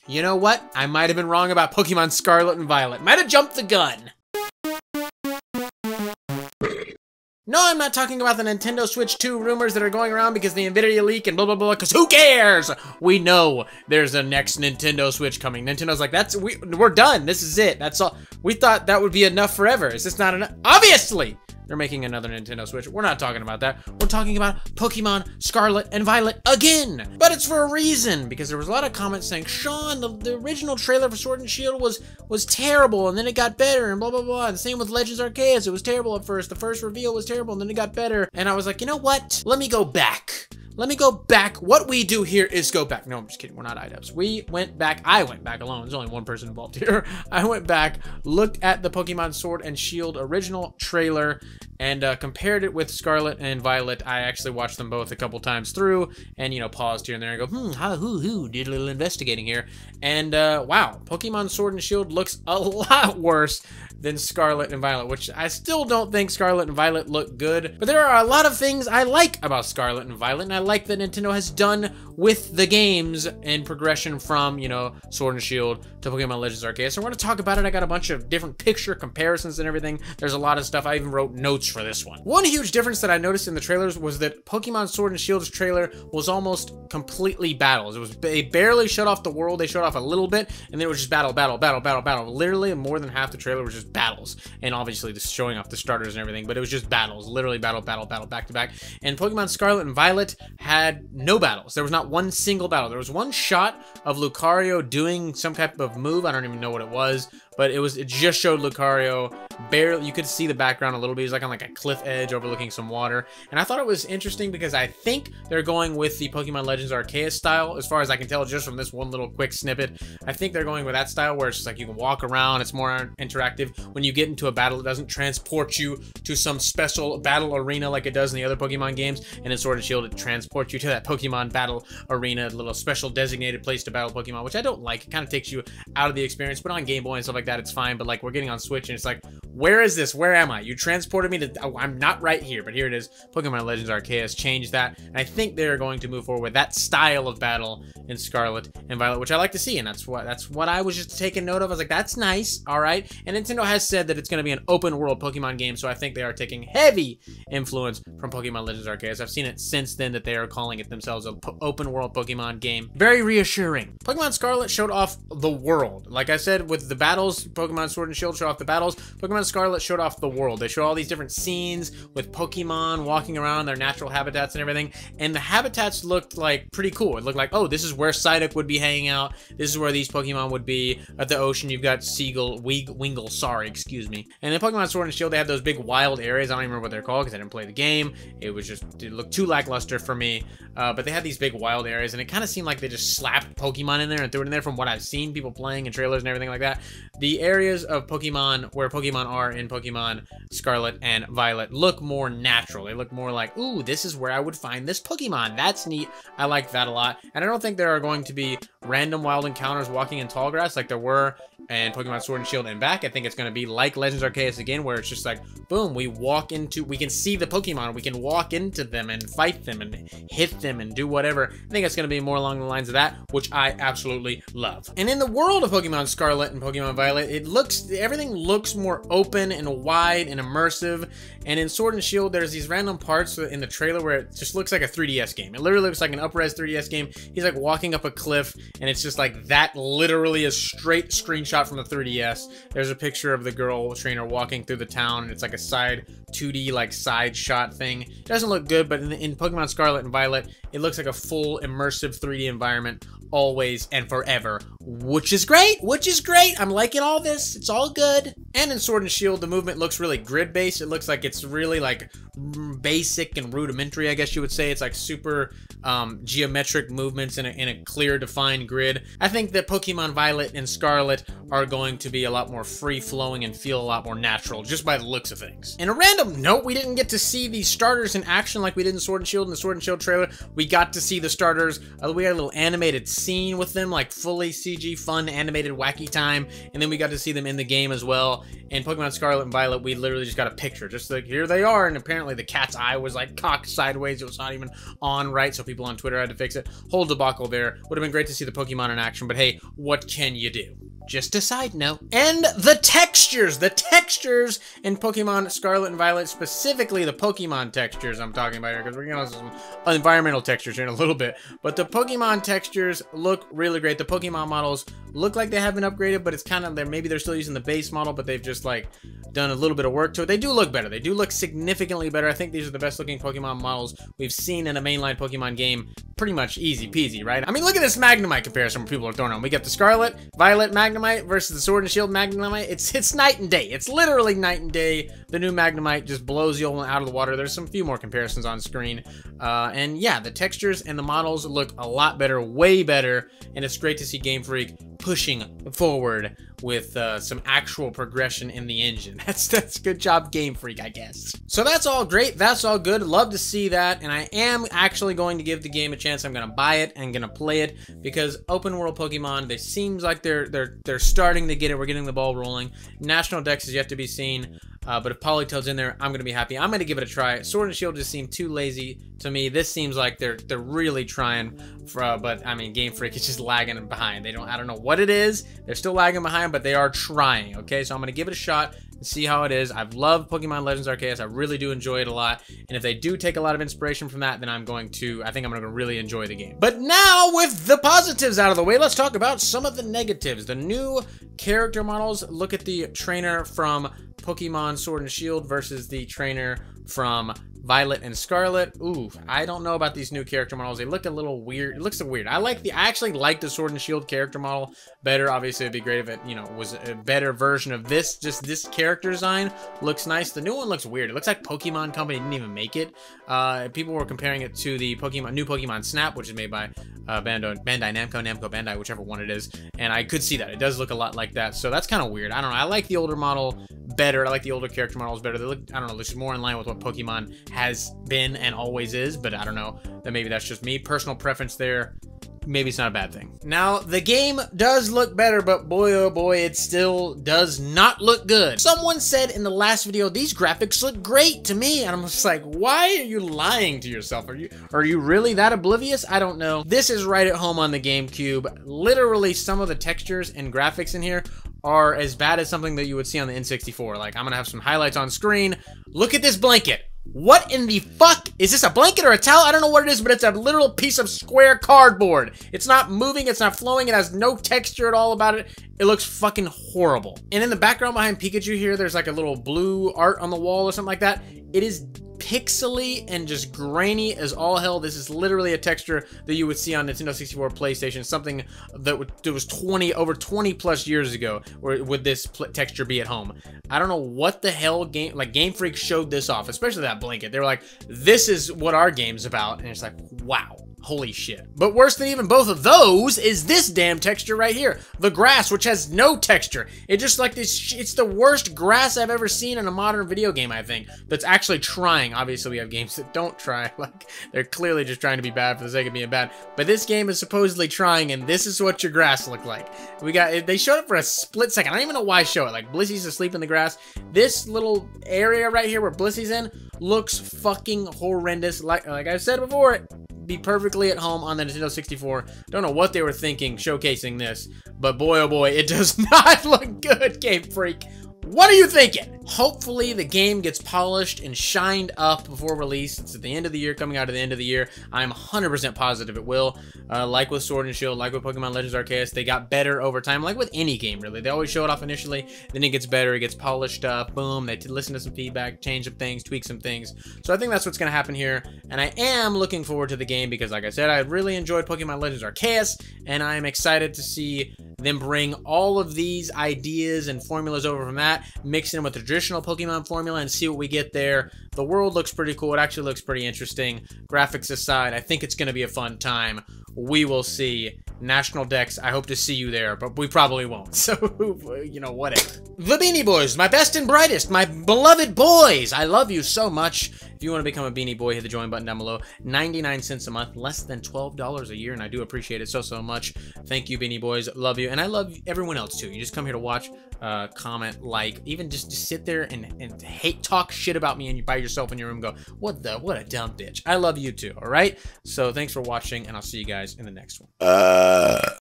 You know what? I might have been wrong about Pokemon Scarlet and Violet. Might have jumped the gun. No, I'm not talking about the Nintendo Switch 2 rumors that are going around because the NVIDIA leak and blah, blah, blah, because who cares? We know there's a next Nintendo Switch coming. Nintendo's like, we're done. This is it. That's all. We thought that would be enough forever. Is this not enough? Obviously! They're making another Nintendo Switch. We're not talking about that. We're talking about Pokemon Scarlet and Violet again. But it's for a reason, because there was a lot of comments saying, Sean, the original trailer for Sword and Shield was terrible, and then it got better, and blah, blah, blah. And same with Legends Arceus. It was terrible at first. The first reveal was terrible, and then it got better. And I was like, you know what? Let me go back. Let me go back. What we do here is go back. No, I'm just kidding. We're not IDubs. We went back. I went back alone. There's only one person involved here. I went back, looked at the Pokemon Sword and Shield original trailer, and compared it with Scarlet and Violet. I actually watched them both a couple times through, and, you know, paused here and there and go, did a little investigating here. And, wow, Pokemon Sword and Shield looks a lot worse than Scarlet and Violet, which I still don't think Scarlet and Violet look good. But there are a lot of things I like about Scarlet and Violet, and I like that Nintendo has done with the games in progression from, you know, Sword and Shield to Pokemon Legends Arceus. So we're going to talk about it. I got a bunch of different picture comparisons and everything. There's a lot of stuff. I even wrote notes for this one. One huge difference that I noticed in the trailers was that Pokemon Sword and Shield's trailer was almost completely battles. They barely showed off the world. They showed off a little bit, and then it was just battle, battle, battle, battle, battle. Literally more than half the trailer was just battles, and obviously just showing off the starters and everything, but it was just battles, literally battle, battle, battle, back to back. And Pokemon Scarlet and Violet had no battles. There was not one single battle. There was one shot of Lucario doing some type of move. I don't even know what it was, but it just showed Lucario barely. You could see the background a little bit. He's like on like a cliff edge overlooking some water, and I thought it was interesting because I think they're going with the Pokemon Legends Arceus style, as far as I can tell just from this one little quick snippet. I think they're going with that style where it's just like you can walk around, it's more interactive. When you get into a battle, it doesn't transport you to some special battle arena like it does in the other Pokemon games, and in Sword and Shield it transports you to that Pokemon battle arena, a little special designated place to battle Pokemon, which I don't like. It kind of takes you out of the experience, but on Game Boy and stuff like that it's fine. But like, we're getting on Switch and it's like, where is this? Where am I? You transported me to, oh, I'm not right here, but here it is. Pokemon Legends Arceus changed that, and I think they're going to move forward with that style of battle in Scarlet and Violet, which I like to see, and that's what I was just taking note of. I was like, that's nice, all right. And Nintendo has said that it's going to be an open world Pokemon game, so I think they are taking heavy influence from Pokemon Legends Arceus. I've seen it since then that they are calling it themselves an open world Pokemon game. Very reassuring. Pokemon Scarlet showed off the world. Like I said, with the battles, Pokemon Sword and Shield showed off the battles. Pokemon Scarlet showed off the world. They showed all these different scenes with Pokemon walking around their natural habitats and everything, and the habitats looked like pretty cool. It looked like, oh, this is where Psyduck would be hanging out. This is where these Pokemon would be. At the ocean, you've got Wingull, sorry, excuse me. And in Pokemon Sword and Shield, they had those big wild areas. I don't even remember what they're called because I didn't play the game. It looked too lackluster for me. But they had these big wild areas, and it kind of seemed like they just slapped Pokemon in there and threw it in there from what I've seen people playing and trailers and everything like that. The areas of Pokemon where Pokemon are in Pokemon Scarlet and Violet look more natural. They look more like, ooh, this is where I would find this Pokemon. That's neat. I like that a lot. And I don't think there are going to be random wild encounters walking in tall grass like there were in Pokemon Sword and Shield and back. I think it's going to be like Legends Arceus again, where it's just like, boom, we can see the Pokemon, we can walk into them and fight them and hit them and do whatever. I think it's going to be more along the lines of that, which I absolutely love. And in the world of Pokemon Scarlet and Pokemon Violet, everything looks more open and wide and immersive. And in Sword and Shield, there's these random parts in the trailer where it just looks like a 3DS game. It literally looks like an up-res 3DS game. He's like walking up a cliff, and it's just like that, literally a straight screenshot from the 3DS. There's a picture of the girl trainer walking through the town, and it's like a side 2D like side shot thing. It doesn't look good, but in Pokemon Scarlet and Violet, it looks like a full immersive 3D environment always and forever, which is great, I'm liking all this. It's all good. And in Sword and Shield, the movement looks really grid-based. It looks like it's really like basic and rudimentary, I guess you would say. It's like super geometric movements in a clear defined grid. I think that Pokemon Violet and Scarlet are going to be a lot more free-flowing and feel a lot more natural just by the looks of things. In a random note, we didn't get to see these starters in action like we did in Sword and Shield. In the Sword and Shield trailer, we got to see the starters. We got a little animated scene with them, like fully CG, fun, animated, wacky time, and then we got to see them in the game as well. In Pokemon Scarlet and Violet, we literally just got a picture, just like, here they are, and apparently the cat's eye was like cocked sideways. It was not even on right, so people on Twitter had to fix it. Whole debacle there. Would have been great to see the Pokemon in action, but hey, what can you do? Just a side note. And the textures in Pokemon Scarlet and Violet, specifically the Pokemon textures I'm talking about here, because we're gonna have some environmental textures here in a little bit, but the Pokemon textures look really great. The Pokemon models look like they have been upgraded, but it's kind of, maybe they're still using the base model, but they've just like done a little bit of work to it. They do look better. They do look significantly better. I think these are the best looking Pokemon models we've seen in a mainline Pokemon game. Pretty much easy peasy, right? I mean, look at this Magnemite comparison where people are throwing on. We got the Scarlet Violet Magnemite versus the Sword and Shield Magnemite. It's night and day. It's literally night and day. The new Magnemite just blows the old one out of the water. There's some few more comparisons on screen. And yeah, the textures and the models look a lot better, way better. And it's great to see Game Freak pushing forward with some actual progression in the engine. That's good job, Game Freak, I guess. So that's all great. That's all good. Love to see that. And I am actually going to give the game a chance. I'm going to buy it and going to play it because open world Pokemon, they seems like they're starting to get it. We're getting the ball rolling. National Dex is yet to be seen. But if Politoed's in there, I'm going to be happy. I'm going to give it a try. Sword and Shield just seem too lazy to me. This seems like they're really trying, but I mean, Game Freak is just lagging behind. I don't know what it is. They're still lagging behind, but they are trying, okay? So I'm going to give it a shot and see how it is. I've loved Pokemon Legends Arceus. I really do enjoy it a lot. And if they do take a lot of inspiration from that, then I think I'm going to really enjoy the game. But now, with the positives out of the way, let's talk about some of the negatives. The new character models. Look at the trainer from Pokemon Sword and Shield versus the trainer from Violet and Scarlet. Ooh, I don't know about these new character models. They look a little weird. It looks so weird. I actually like the Sword and Shield character model better. Obviously, it'd be great if it, was a better version of this. Just this character design looks nice. The new one looks weird. It looks like Pokemon Company didn't even make it. People were comparing it to the new Pokemon Snap, which is made by Bandai Namco Bandai, whichever one it is. And I could see that. It does look a lot like that. So that's kind of weird. I don't know. I like the older model better. I like the older character models better. They look, I don't know, this is more in line with what Pokemon has been and always is, but I don't know. Then maybe that's just me. Personal preference there. Maybe it's not a bad thing. Now, the game does look better, but boy, oh boy, it still does not look good. Someone said in the last video, these graphics look great to me, and I'm just like, why are you lying to yourself? Are you really that oblivious? I don't know. This is right at home on the GameCube. Literally, some of the textures and graphics in here are as bad as something that you would see on the N64. Like, I'm gonna have some highlights on screen. Look at this blanket. What in the fuck? Is this a blanket or a towel? I don't know what it is, but it's a literal piece of square cardboard. It's not moving, it's not flowing, it has no texture at all about it. It looks fucking horrible. And in the background behind Pikachu here, there's like a little blue art on the wall or something like that. It is pixely and just grainy as all hell. This is literally a texture that you would see on Nintendo 64, PlayStation, something that was over 20 plus years ago. Where would this texture be at home? I don't know what the hell Game Freak showed this off, especially that blanket. They were like, this is what our game's about, and it's like, wow. Holy shit. But worse than even both of those is this damn texture right here. The grass, which has no texture. It just like this, it's the worst grass I've ever seen in a modern video game, I think, that's actually trying. Obviously, we have games that don't try. Like, they're clearly just trying to be bad for the sake of being bad. But this game is supposedly trying, and this is what your grass looked like. They showed it for a split second. I don't even know why show it. Like, Blissy's asleep in the grass. This little area right here where Blissy's in looks fucking horrendous. Like I've said before, be perfectly at home on the Nintendo 64. Don't know what they were thinking showcasing this, but boy oh boy, it does not look good, Game Freak. What are you thinking? Hopefully the game gets polished and shined up before release. It's at the end of the year, coming out at the end of the year. I'm 100% positive it will. Like with Sword and Shield, like with Pokemon Legends Arceus, they got better over time. Like with any game, really. They always show it off initially, then it gets better, it gets polished up, boom, they listen to some feedback, change some things, tweak some things. So I think that's what's going to happen here, and I am looking forward to the game because, like I said, I really enjoyed Pokemon Legends Arceus, and I'm excited to see them bring all of these ideas and formulas over from that, mix in with the traditional Pokemon formula and see what we get there. The world looks pretty cool. It actually looks pretty interesting. Graphics aside, I think it's going to be a fun time. We will see. National Dex. I hope to see you there, but we probably won't. So, you know, whatever. The Beanie Boys, my best and brightest, my beloved boys. I love you so much. If you want to become a Beanie Boy, hit the join button down below. 99 cents a month, less than $12 a year, and I do appreciate it so much. Thank you, Beanie Boys. Love you, and I love everyone else too. You just come here to watch, comment, like, even just sit there and talk shit about me and you by yourself in your room. And go, what a dumb bitch. I love you too. All right. So thanks for watching, and I'll see you guys in the next one.